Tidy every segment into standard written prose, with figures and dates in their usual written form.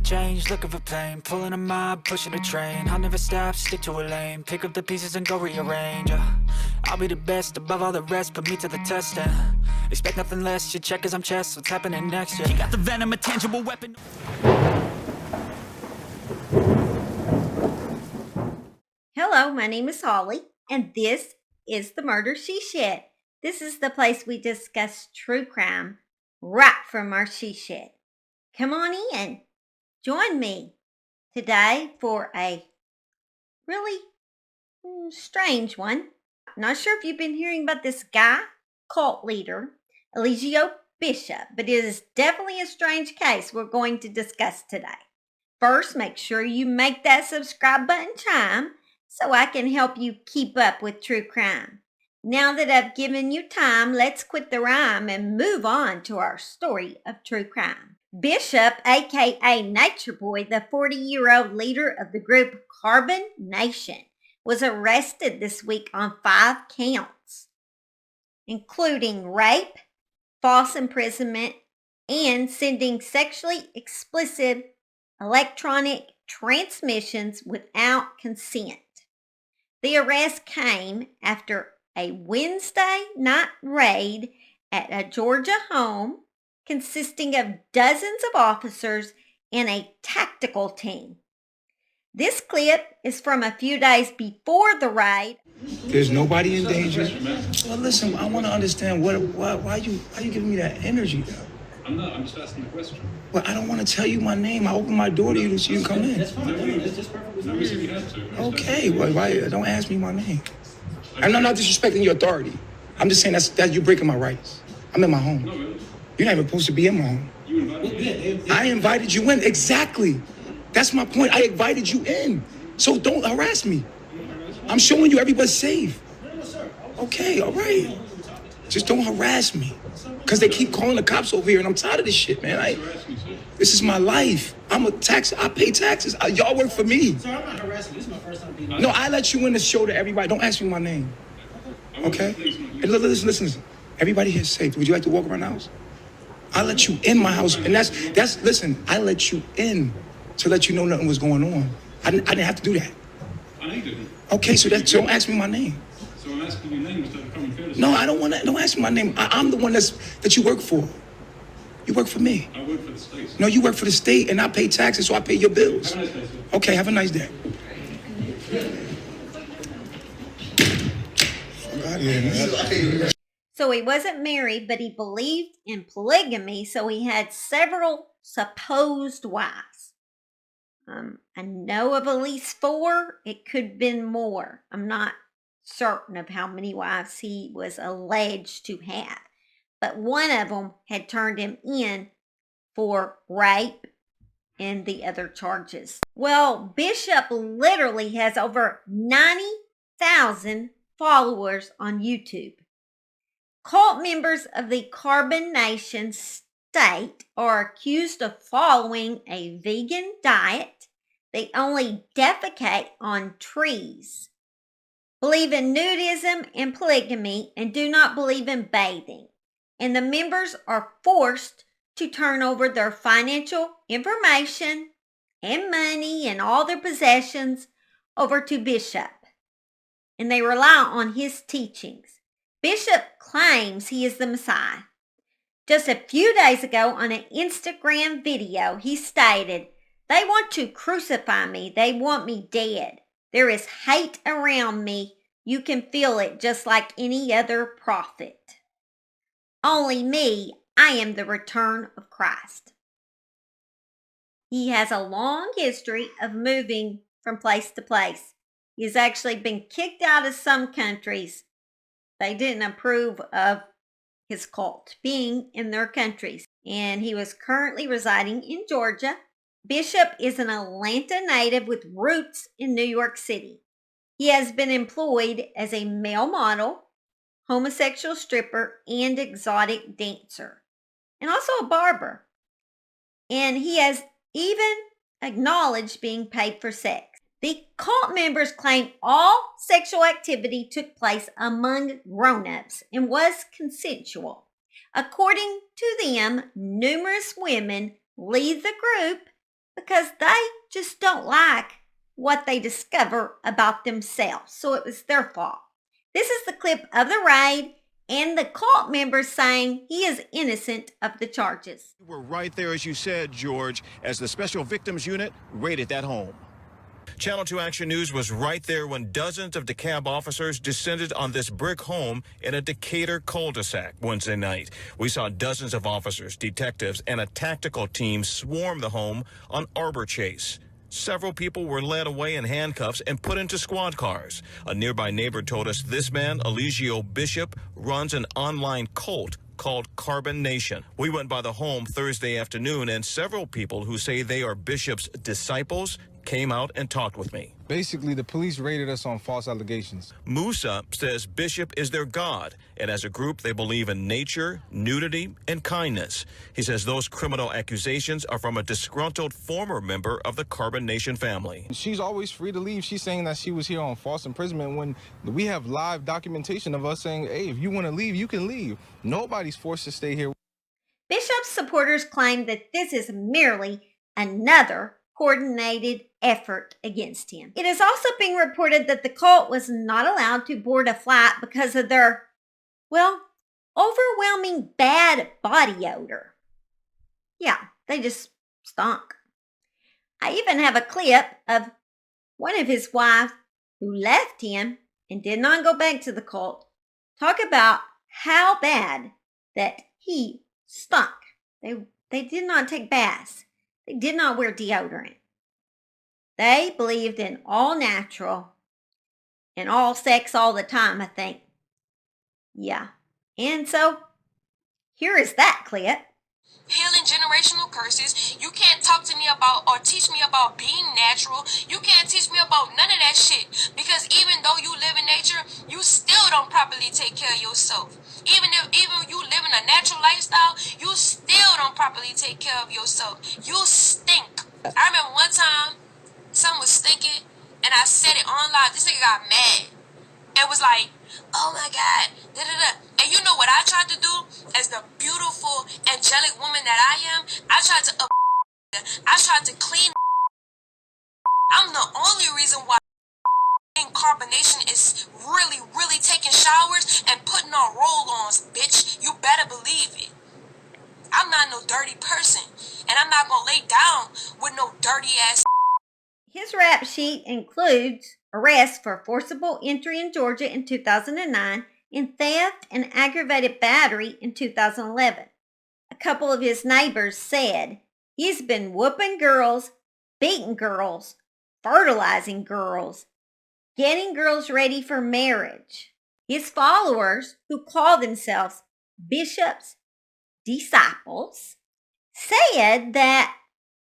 change, looking for pain. Pulling a mob, pushing a train. I'll never stop, stick to a lane. Pick up the pieces and go rearrange. I'll be the best above all the rest, put me to the test and expect nothing less. Your check is I'm chess, what's happening next? Yeah. You got the venom, a tangible weapon. Hello, my name is Holly, and this is the Murder She Shed. This is the place we discuss true crime right from our she shed. Come on in. Join me today for a really strange one. Not sure if you've been hearing about this guy, cult leader, Eligio Bishop, but it is definitely a strange case we're going to discuss today. First, make sure you make that subscribe button chime so I can help you keep up with true crime. Now that I've given you time, let's quit the rhyme and move on to our story of true crime. Bishop, aka Nature Boy, the 40-year-old leader of the group Carbon Nation, was arrested this week on 5 counts, including rape, false imprisonment, and sending sexually explicit electronic transmissions without consent. The arrest came after a Wednesday night raid at a Georgia home consisting of dozens of officers and a tactical team. This clip is from a few days before the raid. There's nobody in danger. Well, listen, I want to understand why you giving me that energy though? I'm just asking the question. Well, I don't want to tell you my name. I open my door to you so you can come in. That's fine. That's just perfectly fine. You have to. Okay, well, why don't ask me my name? I'm not disrespecting your authority. I'm just saying that you're breaking my rights. I'm in my home. No, really. You're not even supposed to be in my home. You invited me. I invited you in. Exactly. That's my point. I invited you in. So don't harass me. I'm showing you everybody's safe. No, sir. Okay, all right. Just don't harass me. Because they keep calling the cops over here, and I'm tired of this shit, man. This is my life. I pay taxes. Y'all work for me. Sir, I'm not harassing you. This is my first time being No, I let you in the show to everybody. Don't ask me my name. Okay? And listen. Everybody here is safe. Would you like to walk around the house? I let you in my house, and listen, I let you in to let you know nothing was going on. I didn't have to do that. I know you didn't. Okay, so don't ask me my name. So I'm asking your name instead of coming fair to No, I don't want to. Don't ask me my name. I'm the one that you work for. You work for me. I work for the state. No, you work for the state, and I pay taxes, so I pay your bills. Have a nice day, sir. Okay, have a nice day. So he wasn't married, but he believed in polygamy, so he had several supposed wives. I know of at least 4. It could have been more. I'm not certain of how many wives he was alleged to have. But one of them had turned him in for rape and the other charges. Well, Bishop literally has over 90,000 followers on YouTube. Cult members of the Carbon Nation state are accused of following a vegan diet. They only defecate on trees, believe in nudism and polygamy, and do not believe in bathing. And the members are forced to turn over their financial information and money and all their possessions over to Bishop. And they rely on his teachings. Bishop claims he is the Messiah. Just a few days ago on an Instagram video, he stated, "They want to crucify me. They want me dead. There is hate around me. You can feel it just like any other prophet. Only me, I am the return of Christ." He has a long history of moving from place to place. He has actually been kicked out of some countries. They didn't approve of his cult being in their countries. And he was currently residing in Georgia. Bishop is an Atlanta native with roots in New York City. He has been employed as a male model, homosexual stripper, and exotic dancer, and also a barber. And he has even acknowledged being paid for sex. The cult members claim all sexual activity took place among grown-ups and was consensual. According to them, numerous women leave the group because they just don't like what they discover about themselves. So it was their fault. This is the clip of the raid and the cult members saying he is innocent of the charges. We're right there, as you said, George, as the Special Victims Unit raided that home. Channel 2 Action News was right there when dozens of DeKalb officers descended on this brick home in a Decatur cul-de-sac Wednesday night. We saw dozens of officers, detectives, and a tactical team swarm the home on Arbor Chase. Several people were led away in handcuffs and put into squad cars. A nearby neighbor told us this man, Eligio Bishop, runs an online cult called Carbon Nation. We went by the home Thursday afternoon, and several people who say they are Bishop's disciples came out and talked with me. Basically, the police raided us on false allegations. Musa says Bishop is their God, and as a group, they believe in nature, nudity, and kindness. He says those criminal accusations are from a disgruntled former member of the Carbon Nation family. She's always free to leave. She's saying that she was here on false imprisonment when we have live documentation of us saying, hey, if you want to leave, you can leave. Nobody's forced to stay here. Bishop's supporters claim that this is merely another coordinated effort against him. It is also being reported that the cult was not allowed to board a flight because of their, well, overwhelming bad body odor. Yeah, they just stunk. I even have a clip of one of his wives who left him and did not go back to the cult talk about how bad that he stunk. They did not take baths. They did not wear deodorant. They believed in all natural and all sex all the time, I think. Yeah. And so, here is that clip. Healing generational curses. You can't talk to me about or teach me about being natural. You can't teach me about none of that shit. Because even though you live in nature, you still don't properly take care of yourself. Even you live in a natural lifestyle, you still don't properly take care of yourself. You stink. I remember one time, something was stinking, and I said it on live. This nigga got mad. And was like, oh my God, da-da-da. And you know what I tried to do? As the beautiful, angelic woman that I am, I tried to clean. I'm the only reason why carbonation is really, really taking showers and putting on roll-ons, bitch. You better believe it. I'm not no dirty person, and I'm not gonna lay down with no dirty ass. His rap sheet includes arrests for forcible entry in Georgia in 2009 and theft and aggravated battery in 2011. A couple of his neighbors said he's been whooping girls, beating girls, fertilizing girls, getting girls ready for marriage. His followers, who call themselves Bishop's disciples, said that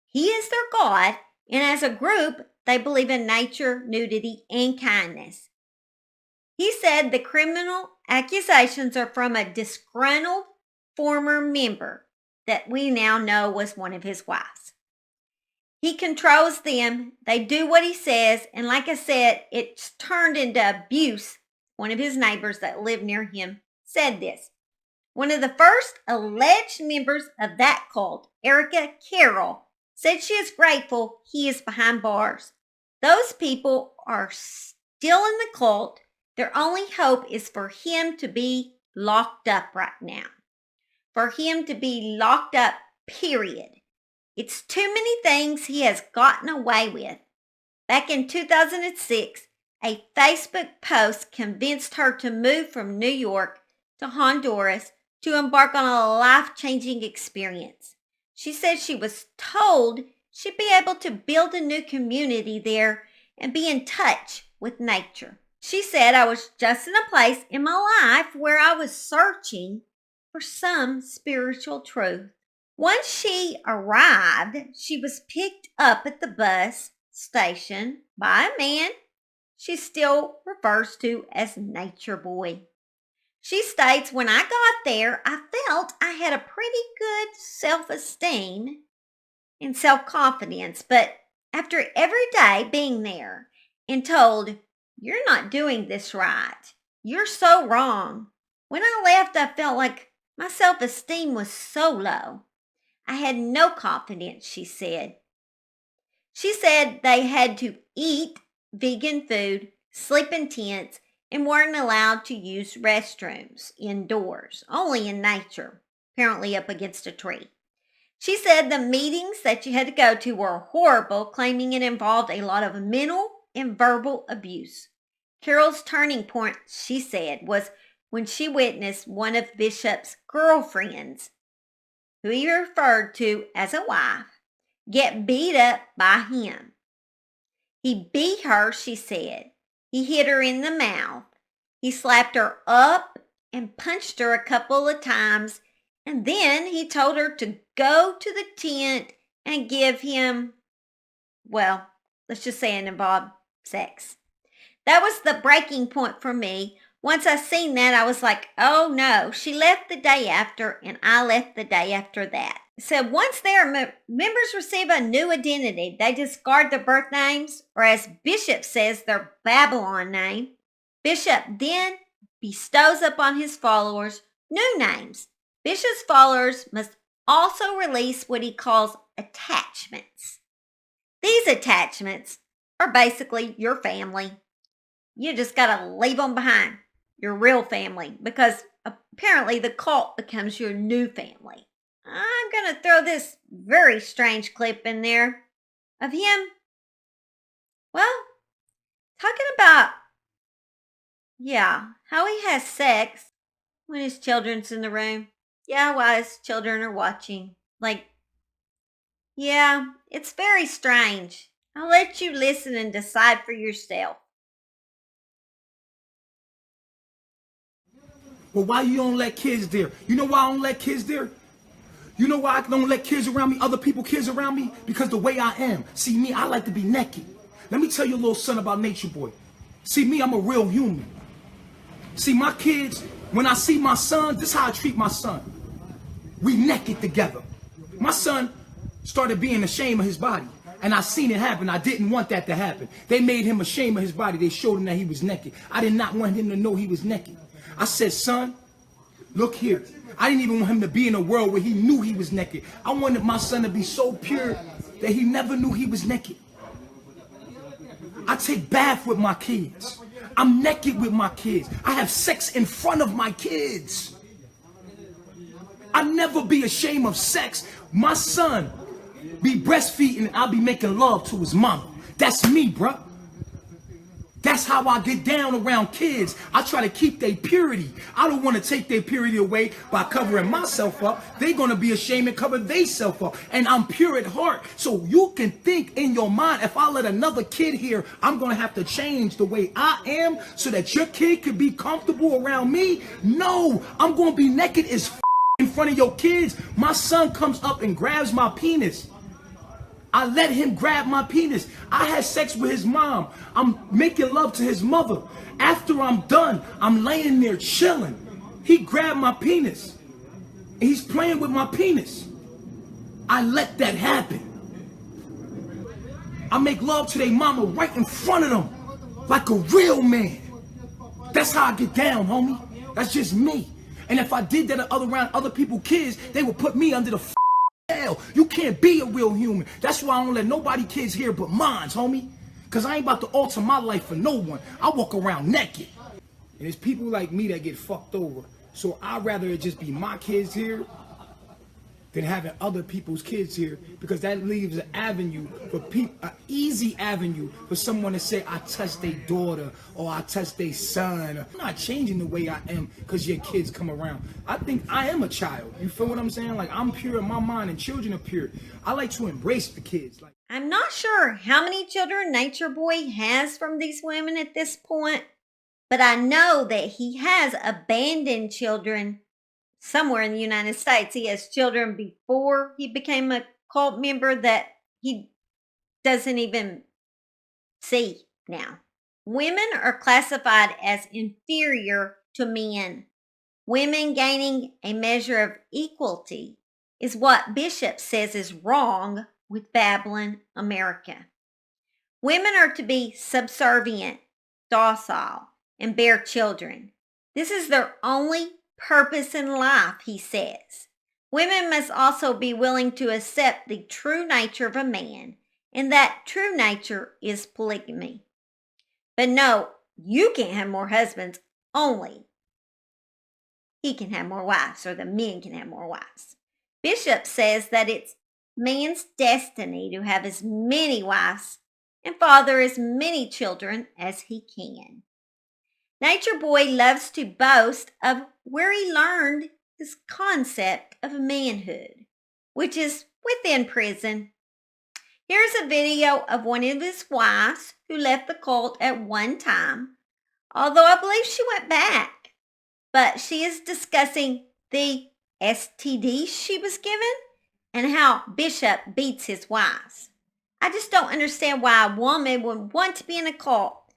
he is their God, and as a group, they believe in nature, nudity, and kindness. He said the criminal accusations are from a disgruntled former member that we now know was one of his wives. He controls them. They do what he says. And like I said, it's turned into abuse. One of his neighbors that lived near him said this. One of the first alleged members of that cult, Erica Carroll, said she is grateful he is behind bars. Those people are still in the cult. Their only hope is for him to be locked up right now. For him to be locked up, period. It's too many things he has gotten away with. Back in 2006, a Facebook post convinced her to move from New York to Honduras to embark on a life-changing experience. She said she was told she'd be able to build a new community there and be in touch with nature. She said, I was just in a place in my life where I was searching for some spiritual truth. Once she arrived, she was picked up at the bus station by a man she still refers to as Nature Boy. She states, when I got there, I felt I had a pretty good self-esteem and self-confidence, but after every day being there and told, you're not doing this right, you're so wrong, when I left, I felt like my self-esteem was so low. I had no confidence, she said. She said they had to eat vegan food, sleep in tents, and weren't allowed to use restrooms indoors, only in nature, apparently up against a tree. She said the meetings that you had to go to were horrible, claiming it involved a lot of mental and verbal abuse. Carol's turning point, she said, was when she witnessed one of Bishop's girlfriends, who he referred to as a wife, get beat up by him. He beat her, she said. He hit her in the mouth. He slapped her up and punched her a couple of times, and then he told her to go to the tent and give him, well, let's just say it involved sex. That was the breaking point for me. Once I seen that, I was like, oh no. She left the day after, and I left the day after that. So once their members receive a new identity, they discard their birth names, or as Bishop says, their Babylon name. Bishop then bestows upon his followers new names. Bishop's followers must also release what he calls attachments. These attachments are basically your family. You just got to leave them behind, your real family, because apparently the cult becomes your new family. I'm going to throw this very strange clip in there of him, well, talking about, how he has sex when his children's in the room. Yeah, while his children are watching. It's very strange. I'll let you listen and decide for yourself. Well, why you don't let kids there? You know why I don't let kids there? You know why I don't let kids around me, other people kids around me? Because the way I am. See, me, I like to be naked. Let me tell you a little something about Nature Boy. See, me, I'm a real human. See, my kids, when I see my son, this is how I treat my son. We naked together. My son started being ashamed of his body. And I seen it happen. I didn't want that to happen. They made him ashamed of his body. They showed him that he was naked. I did not want him to know he was naked. I said, son, look here. I didn't even want him to be in a world where he knew he was naked. I wanted my son to be so pure that he never knew he was naked. I take bath with my kids. I'm naked with my kids. I have sex in front of my kids. I never be ashamed of sex. My son be breastfeeding and I'll be making love to his mama. That's me, bruh. That's how I get down around kids. I try to keep their purity. I don't want to take their purity away by covering myself up. They're going to be ashamed and cover themselves up. And I'm pure at heart. So you can think in your mind, if I let another kid here, I'm going to have to change the way I am so that your kid could be comfortable around me. No, I'm going to be naked as in front of your kids. My son comes up and grabs my penis. I let him grab my penis. I had sex with his mom. I'm making love to his mother. After I'm done, I'm laying there chilling. He grabbed my penis. And he's playing with my penis. I let that happen. I make love to their mama right in front of them. Like a real man. That's how I get down, homie. That's just me. And if I did that around other people's kids, they would put me under the hell. You can't be a real human. That's why I don't let nobody kids here but mine, homie. Because I ain't about to alter my life for no one. I walk around naked. And it's people like me that get fucked over. So I'd rather it just be my kids here than having other people's kids here, because that leaves an avenue for people, an easy avenue for someone to say, I touched their daughter or I touched their son. I'm not changing the way I am because your kids come around. I think I am a child. You feel what I'm saying? Like, I'm pure in my mind and children are pure. I like to embrace the kids. Like, I'm not sure how many children Nature Boy has from these women at this point, but I know that he has abandoned children somewhere in the United States. He has children before he became a cult member that he doesn't even see now. Women are classified as inferior to men. Women gaining a measure of equality is what Bishop says is wrong with Babylon America. Women are to be subservient, docile, and bear children. This is their only purpose in life, he says. Women must also be willing to accept the true nature of a man and that true nature is polygamy. But no, you can't have more husbands, only he can have more wives, or the men can have more wives. Bishop says that it's man's destiny to have as many wives and father as many children as he can. Nature Boy loves to boast of where he learned this concept of manhood, which is within prison. Here's a video of one of his wives who left the cult at one time, although I believe she went back. But she is discussing the STDs she was given and how Bishop beats his wives. I just don't understand why a woman would want to be in a cult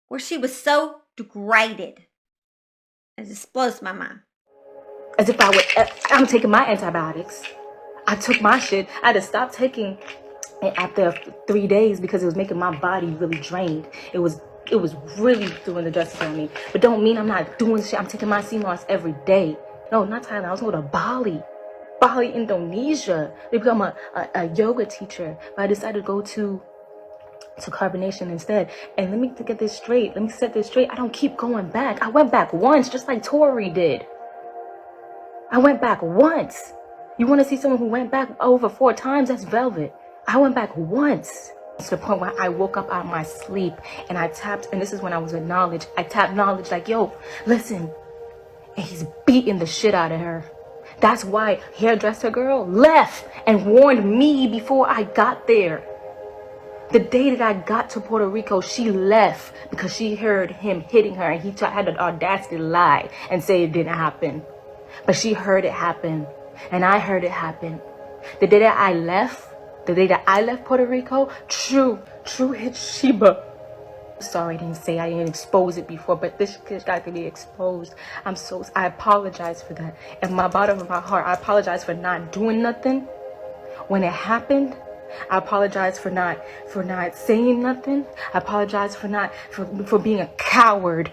where she was so degraded. It just blows my mind. As if I'm taking my antibiotics. I took my shit. I had to stop taking it after 3 days because it was making my body really drained. It was really doing the justice on me. But don't mean I'm not doing shit. I'm taking my CMOS every day. No, not Thailand. I was going to Bali, Indonesia. To become a yoga teacher. But I decided to go to carbonation instead. And let me get this straight. Let me set this straight. I don't keep going back. I went back once, just like Tori did. I went back once. You want to see someone who went back over 4 times? That's Velvet. I went back once. To the point where I woke up out of my sleep and I tapped, and this is when I was with knowledge. I tapped knowledge like, yo, listen. And he's beating the shit out of her. That's why hairdresser girl left and warned me before I got there. The day that I got to Puerto Rico, she left because she heard him hitting her, and he had the audacity to lie and say it didn't happen. But she heard it happen, and I heard it happen. The day that I left Puerto Rico, true hit Sheba. Sorry, I didn't expose it before, but this shit got to be exposed. I apologize for that. In my bottom of my heart, I apologize for not doing nothing when it happened. I apologize for not saying nothing. I apologize for being a coward.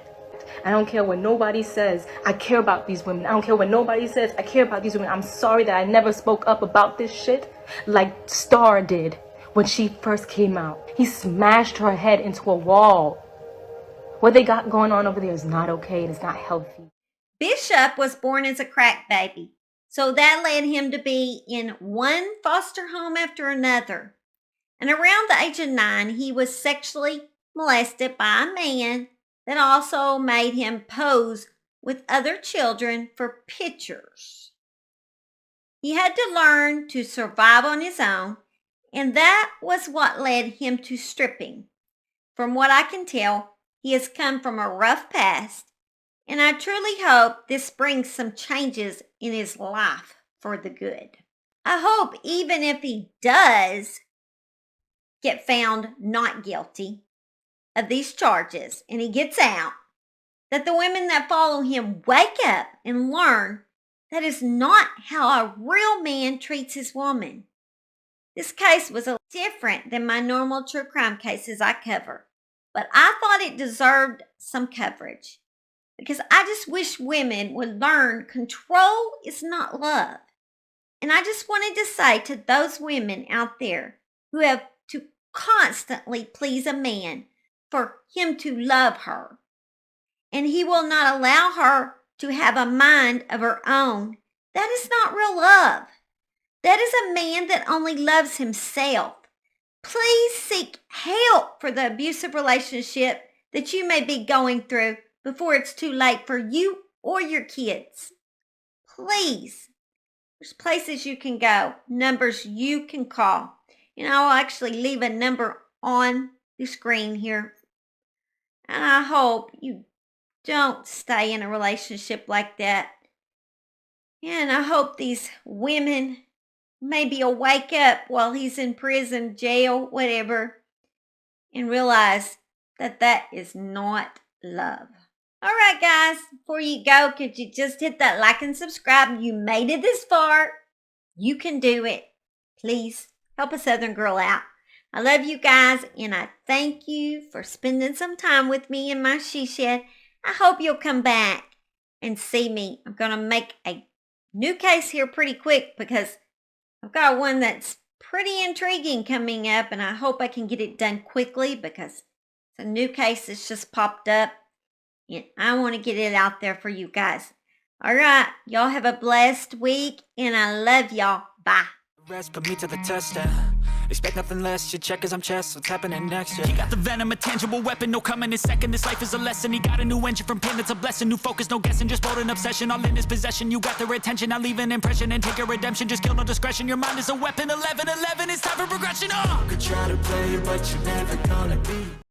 I don't care what nobody says. I care about these women. I don't care what nobody says. I care about these women. I'm sorry that I never spoke up about this shit like Star did when she first came out. He smashed her head into a wall. What they got going on over there is not okay. It is not healthy. Bishop was born as a crack baby, so that led him to be in one foster home after another. And around the age of 9, he was sexually molested by a man that also made him pose with other children for pictures. He had to learn to survive on his own, and that was what led him to stripping. From what I can tell, he has come from a rough past, and I truly hope this brings some changes in his life for the good. I hope even if he does get found not guilty of these charges and he gets out, that the women that follow him wake up and learn that is not how a real man treats his woman. This case was a little different than my normal true crime cases I cover, but I thought it deserved some coverage because I just wish women would learn control is not love. And I just wanted to say to those women out there who have to constantly please a man for him to love her, and he will not allow her to have a mind of her own, that is not real love. That is a man that only loves himself. Please seek help for the abusive relationship that you may be going through before it's too late for you or your kids. Please. There's places you can go, numbers you can call. I'll actually leave a number on the screen here. And I hope you don't stay in a relationship like that. And I hope these women maybe will wake up while he's in prison, jail, whatever, and realize that that is not love. All right, guys, before you go, could you just hit that like and subscribe? You made it this far. You can do it. Please help a Southern girl out. I love you guys, and I thank you for spending some time with me in my she shed. I hope you'll come back and see me. I'm going to make a new case here pretty quick because I've got one that's pretty intriguing coming up, and I hope I can get it done quickly because it's a new case that's just popped up, and I want to get it out there for you guys. All right, y'all have a blessed week, and I love y'all. Bye. Rest put me to the test, expect nothing less. You check as I'm chess, what's happening next? He got the venom, a tangible weapon, no coming in second. This life is a lesson. He got a new engine from pain, it's a blessing. New focus, no guessing, just bold and obsession. All in his possession, you got their attention. Now leave an impression and take a redemption. Just kill no discretion. Your mind is a weapon. 11-11, it's time for progression. Could try to play, but you're never gonna be.